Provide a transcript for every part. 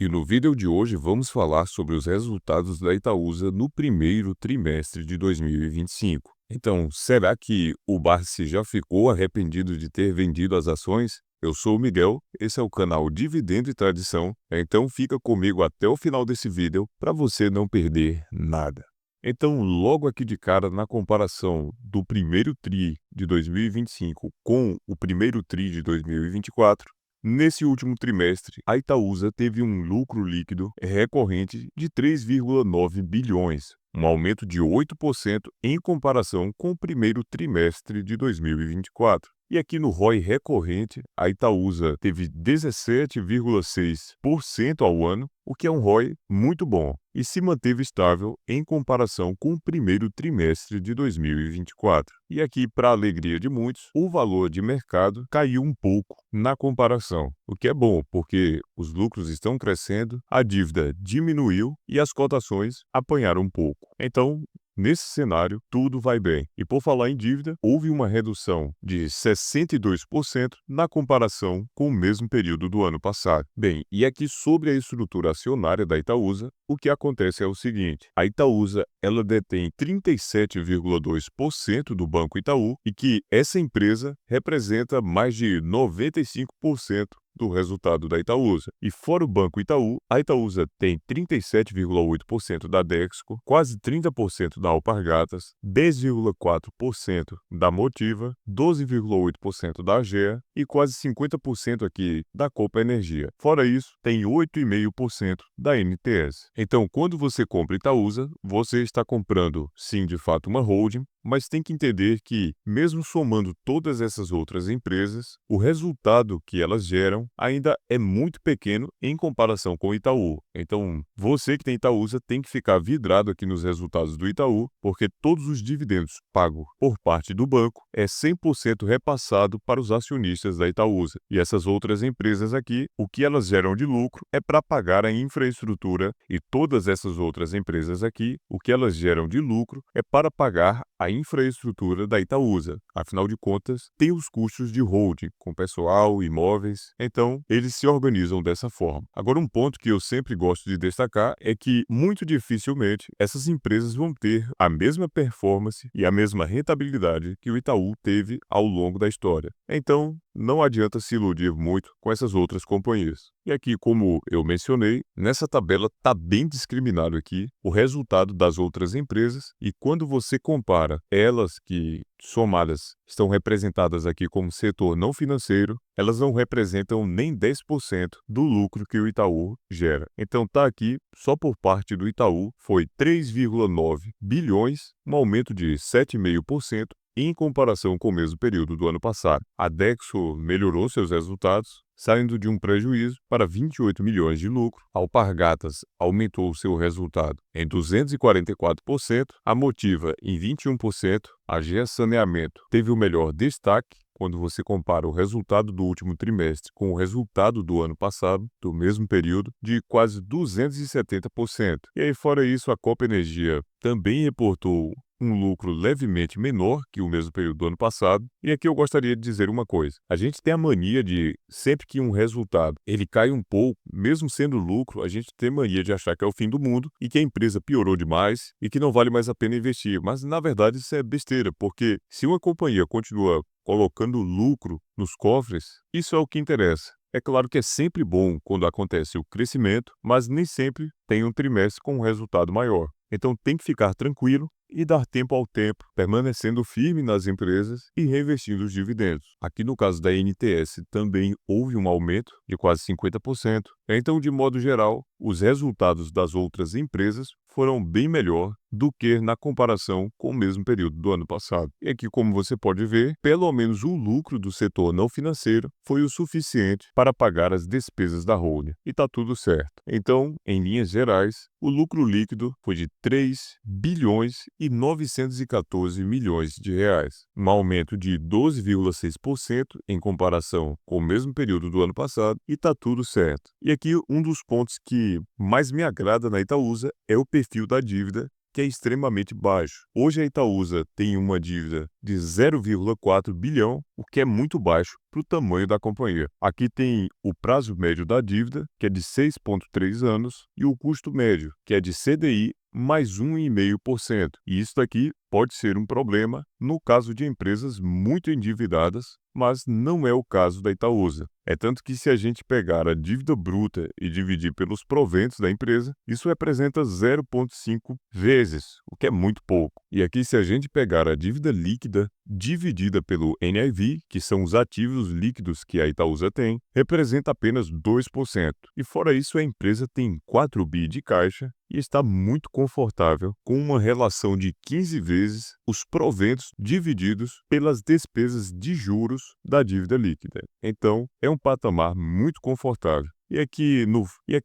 E no vídeo de hoje vamos falar sobre os resultados da Itaúsa no primeiro trimestre de 2025. Então, será que o Barsi já ficou arrependido de ter vendido as ações? Eu sou o Miguel, esse é o canal Dividendo e Tradição, então fica comigo até o final desse vídeo para você não perder nada. Então, logo aqui de cara, na comparação do primeiro TRI de 2025 com o primeiro TRI de 2024, nesse último trimestre, a Itaúsa teve um lucro líquido recorrente de 3,9 bilhões, um aumento de 8% em comparação com o primeiro trimestre de 2024. E aqui no ROI recorrente, a Itaúsa teve 17,6% ao ano, o que é um ROI muito bom, e se manteve estável em comparação com o primeiro trimestre de 2024. E aqui, para a alegria de muitos, o valor de mercado caiu um pouco na comparação, o que é bom, porque os lucros estão crescendo, a dívida diminuiu e as cotações apanharam um pouco. Então, nesse cenário, tudo vai bem. E por falar em dívida, houve uma redução de 62% na comparação com o mesmo período do ano passado. Bem, e aqui sobre a estrutura acionária da Itaúsa, o que acontece é o seguinte: a Itaúsa, ela detém 37,2% do Banco Itaú e que essa empresa representa mais de 95% do resultado da Itaúsa. E fora o Banco Itaú, a Itaúsa tem 37,8% da Dexco, quase 30% da Alpargatas, 10,4% da Motiva, 12,8% da Agea e quase 50% aqui da Copa Energia. Fora isso, tem 8,5% da NTS. Então, quando você compra Itaúsa, você está comprando, sim, de fato, uma holding, mas tem que entender que, mesmo somando todas essas outras empresas, o resultado que elas geram ainda é muito pequeno em comparação com o Itaú. Então, você que tem Itaúsa tem que ficar vidrado aqui nos resultados do Itaú, porque todos os dividendos pagos por parte do banco é 100% repassado para os acionistas da Itaúsa. E essas outras empresas aqui, o que elas geram de lucro é para pagar a infraestrutura, e todas essas outras empresas aqui, o que elas geram de lucro é para pagar a infraestrutura da Itaúsa. Afinal de contas, tem os custos de holding, com pessoal, imóveis, então eles se organizam dessa forma. Agora, um ponto que eu sempre gosto de destacar é que, muito dificilmente, essas empresas vão ter a mesma performance e a mesma rentabilidade que o Itaú teve ao longo da história. Então, não adianta se iludir muito com essas outras companhias. E aqui, como eu mencionei, nessa tabela está bem discriminado aqui o resultado das outras empresas, e quando você compara elas que, somadas, estão representadas aqui como setor não financeiro, elas não representam nem 10% do lucro que o Itaú gera. Então tá aqui, só por parte do Itaú, foi 3,9 bilhões, um aumento de 7,5%, em comparação com o mesmo período do ano passado. A Dexco melhorou seus resultados, saindo de um prejuízo para 28 milhões de lucro. A Alpargatas aumentou seu resultado em 244%, a Motiva em 21%, a Agea Saneamento teve o melhor destaque quando você compara o resultado do último trimestre com o resultado do ano passado, do mesmo período, de quase 270%. E aí, fora isso, a Copa Energia também reportou um lucro levemente menor que o mesmo período do ano passado. E aqui eu gostaria de dizer uma coisa: a gente tem a mania de, sempre que um resultado ele cai um pouco, mesmo sendo lucro, a gente tem mania de achar que é o fim do mundo e que a empresa piorou demais e que não vale mais a pena investir. Mas na verdade isso é besteira, porque se uma companhia continua colocando lucro nos cofres, isso é o que interessa. É claro que é sempre bom quando acontece o crescimento, mas nem sempre tem um trimestre com um resultado maior. Então tem que ficar tranquilo e dar tempo ao tempo, permanecendo firme nas empresas e reinvestindo os dividendos. Aqui no caso da NTS também houve um aumento de quase 50%. Então, de modo geral, os resultados das outras empresas foram bem melhor do que na comparação com o mesmo período do ano passado. E aqui, como você pode ver, pelo menos o lucro do setor não financeiro foi o suficiente para pagar as despesas da holding. E está tudo certo. Então, em linhas gerais, o lucro líquido foi de 3 bilhões e 914 milhões de reais, um aumento de 12,6% em comparação com o mesmo período do ano passado, e está tudo certo. E aqui um dos pontos que mais me agrada na Itaúsa é o perfil da dívida, que é extremamente baixo. Hoje a Itaúsa tem uma dívida de 0,4 bilhão, o que é muito baixo para o tamanho da companhia. Aqui tem o prazo médio da dívida, que é de 6,3 anos, e o custo médio, que é de CDI mais 1,5%. E isso daqui pode ser um problema no caso de empresas muito endividadas, mas não é o caso da Itaúsa. É tanto que se a gente pegar a dívida bruta e dividir pelos proventos da empresa, isso representa 0,5 vezes, o que é muito pouco. E aqui se a gente pegar a dívida líquida dividida pelo NIV, que são os ativos líquidos que a Itaúsa tem, representa apenas 2%. E fora isso, a empresa tem 4 bi de caixa e está muito confortável com uma relação de 15 vezes os proventos divididos pelas despesas de juros da dívida líquida. Então, é um patamar muito confortável. E aqui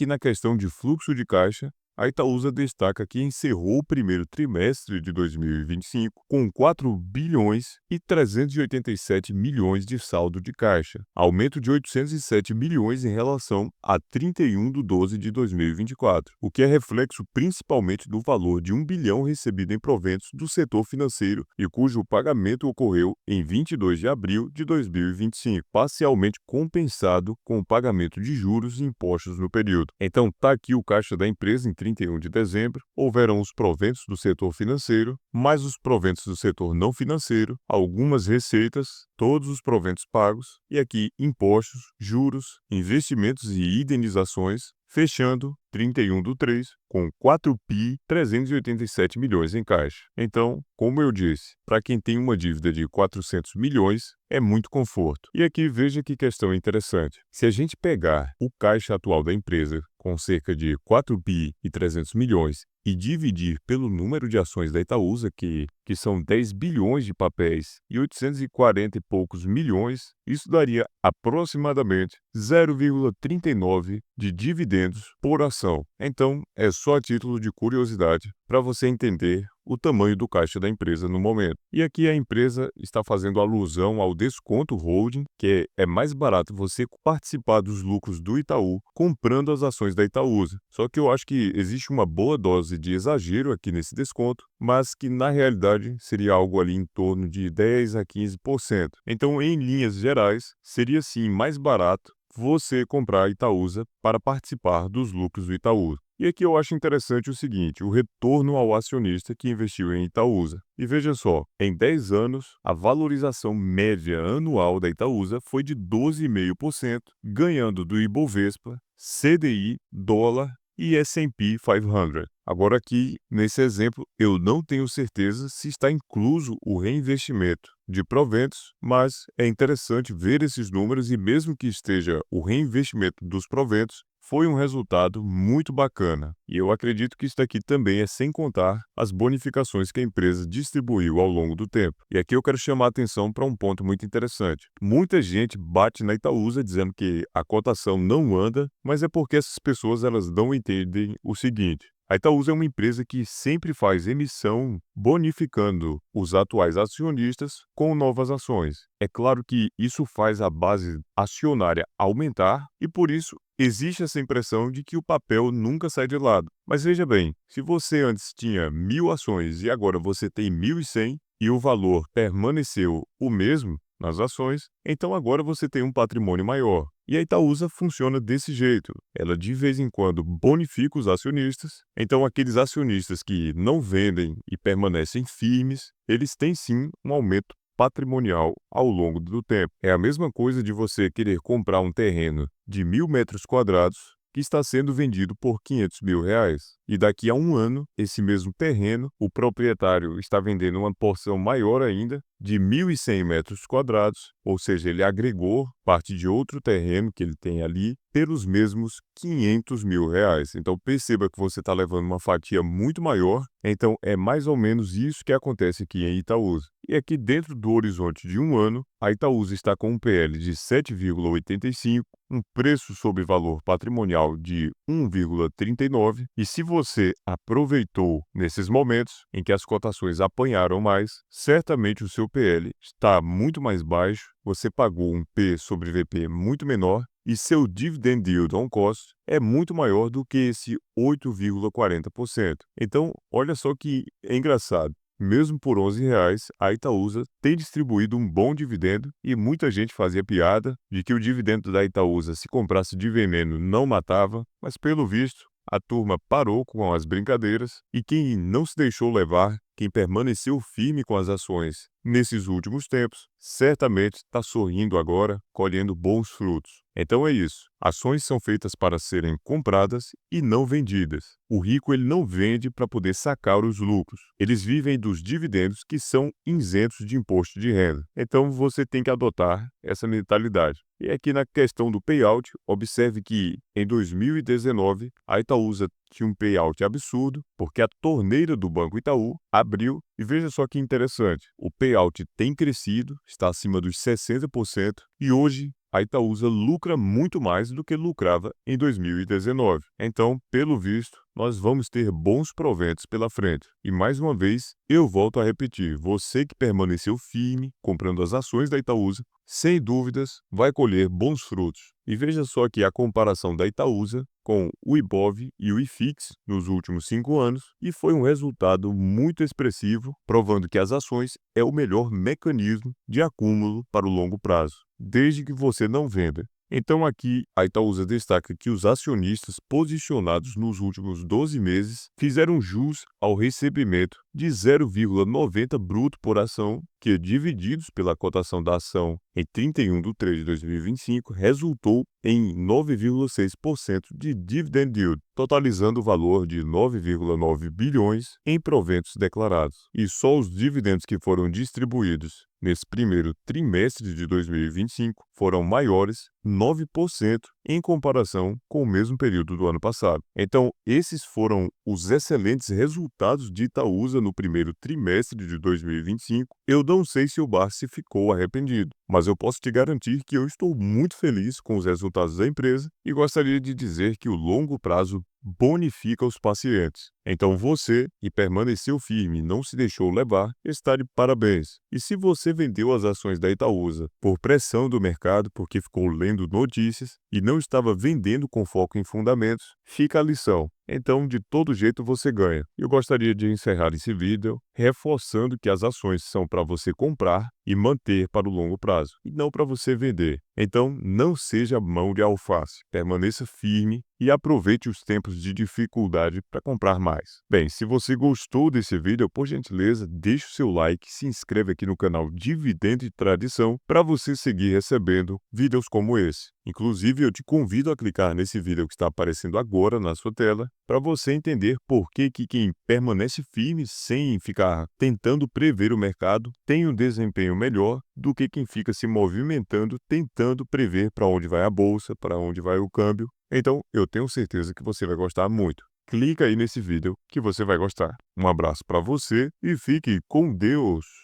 na questão de fluxo de caixa, a Itaúsa destaca que encerrou o primeiro trimestre de 2025 com 4 bilhões e 387 milhões de saldo de caixa, aumento de 807 milhões em relação a 31 de 12 de 2024, o que é reflexo principalmente do valor de 1 bilhão recebido em proventos do setor financeiro e cujo pagamento ocorreu em 22 de abril de 2025, parcialmente compensado com o pagamento de juros e impostos no período. Então está aqui o caixa da empresa em 31 de dezembro, houveram os proventos do setor financeiro, mais os proventos do setor não financeiro, algumas receitas, todos os proventos pagos, e aqui impostos, juros, investimentos e indenizações, fechando 31 do 3 com 4 bi 387 milhões em caixa. Então, como eu disse, para quem tem uma dívida de 400 milhões, é muito conforto. E aqui veja que questão interessante. Se a gente pegar o caixa atual da empresa com cerca de 4 bi e 300 milhões e dividir pelo número de ações da Itaúsa, que são 10 bilhões de papéis e 840 e poucos milhões, isso daria aproximadamente 0,39 de dividendos por ação. Então, é só a título de curiosidade para você entender o tamanho do caixa da empresa no momento. E aqui a empresa está fazendo alusão ao desconto holding, que é mais barato você participar dos lucros do Itaú comprando as ações da Itaúsa. Só que eu acho que existe uma boa dose de exagero aqui nesse desconto, mas que na realidade seria algo ali em torno de 10 a 15%. Então, em linhas gerais, seria sim mais barato você comprar a Itaúsa para participar dos lucros do Itaú. E aqui eu acho interessante o seguinte, o retorno ao acionista que investiu em Itaúsa. E veja só, em 10 anos, a valorização média anual da Itaúsa foi de 12,5%, ganhando do Ibovespa, CDI, dólar e S&P 500. Agora aqui, nesse exemplo, eu não tenho certeza se está incluso o reinvestimento de proventos, mas é interessante ver esses números e mesmo que esteja o reinvestimento dos proventos, foi um resultado muito bacana. E eu acredito que isso daqui também é sem contar as bonificações que a empresa distribuiu ao longo do tempo. E aqui eu quero chamar a atenção para um ponto muito interessante. Muita gente bate na Itaúsa dizendo que a cotação não anda, mas é porque essas pessoas elas não entendem o seguinte. A Itaúsa é uma empresa que sempre faz emissão bonificando os atuais acionistas com novas ações. É claro que isso faz a base acionária aumentar e, por isso, existe essa impressão de que o papel nunca sai de lado. Mas veja bem, se você antes tinha 1.000 ações e agora você tem 1.100 e o valor permaneceu o mesmo nas ações, então agora você tem um patrimônio maior. E a Itaúsa funciona desse jeito. Ela de vez em quando bonifica os acionistas, então aqueles acionistas que não vendem e permanecem firmes, eles têm sim um aumento patrimonial ao longo do tempo. É a mesma coisa de você querer comprar um terreno de 1.000 metros quadrados que está sendo vendido por R$ 500.000. E daqui a um ano, esse mesmo terreno, o proprietário está vendendo uma porção maior ainda, de 1.100 metros quadrados, ou seja, ele agregou parte de outro terreno que ele tem ali, pelos mesmos R$ 500.000. Então perceba que você está levando uma fatia muito maior, então é mais ou menos isso que acontece aqui em Itaúsa. E aqui dentro do horizonte de um ano, a Itaúsa está com um PL de 7,85, um preço sobre valor patrimonial de 1,39, e se você aproveitou nesses momentos em que as cotações apanharam mais, certamente o seu PL está muito mais baixo, você pagou um P sobre VP muito menor e seu dividend yield on cost é muito maior do que esse 8,40%. Então, olha só que é engraçado. Mesmo por R$ 11, a Itaúsa tem distribuído um bom dividendo e muita gente fazia piada de que o dividendo da Itaúsa, se comprasse de veneno, não matava, mas pelo visto, a turma parou com as brincadeiras e quem não se deixou levar, quem permaneceu firme com as ações nesses últimos tempos, certamente está sorrindo agora, colhendo bons frutos. Então é isso. Ações são feitas para serem compradas e não vendidas. O rico ele não vende para poder sacar os lucros. Eles vivem dos dividendos que são isentos de imposto de renda. Então você tem que adotar essa mentalidade. E aqui na questão do payout, observe que em 2019 a Itaúsa tinha um payout absurdo, porque a torneira do Banco Itaú abriu e veja só que interessante, o payout tem crescido, está acima dos 60% e hoje a Itaúsa lucra muito mais do que lucrava em 2019. Então, pelo visto, nós vamos ter bons proventos pela frente. E mais uma vez, eu volto a repetir, você que permaneceu firme comprando as ações da Itaúsa, sem dúvidas, vai colher bons frutos. E veja só que a comparação da Itaúsa com o Ibov e o IFIX nos últimos 5 anos e foi um resultado muito expressivo, provando que as ações é o melhor mecanismo de acúmulo para o longo prazo, desde que você não venda. Então aqui a Itaúsa destaca que os acionistas posicionados nos últimos 12 meses fizeram jus ao recebimento de 0,90 bruto por ação, que divididos pela cotação da ação em 31 de 3 de 2025, resultou em 9,6% de dividend yield, totalizando o valor de 9,9 bilhões em proventos declarados. E só os dividendos que foram distribuídos nesse primeiro trimestre de 2025 foram maiores 9% em comparação com o mesmo período do ano passado. Então, esses foram os excelentes resultados de Itaúsa no primeiro trimestre de 2025. Eu não sei se o Barsi ficou arrependido, mas eu posso te garantir que eu estou muito feliz com os resultados da empresa e gostaria de dizer que o longo prazo bonifica os pacientes. Então você, que permaneceu firme e não se deixou levar, está de parabéns. E se você vendeu as ações da Itaúsa por pressão do mercado, porque ficou lendo notícias e não estava vendendo com foco em fundamentos, fica a lição. Então, de todo jeito, você ganha. Eu gostaria de encerrar esse vídeo reforçando que as ações são para você comprar e manter para o longo prazo, e não para você vender. Então, não seja mão de alface. Permaneça firme e aproveite os tempos de dificuldade para comprar mais. Bem, se você gostou desse vídeo, por gentileza, deixe o seu like, se inscreva aqui no canal Dividendo e Tradição para você seguir recebendo vídeos como esse. Inclusive, eu te convido a clicar nesse vídeo que está aparecendo agora na sua tela para você entender por que quem permanece firme sem ficar tentando prever o mercado tem um desempenho melhor do que quem fica se movimentando tentando prever para onde vai a bolsa, para onde vai o câmbio. Então, eu tenho certeza que você vai gostar muito. Clica aí nesse vídeo que você vai gostar. Um abraço para você e fique com Deus!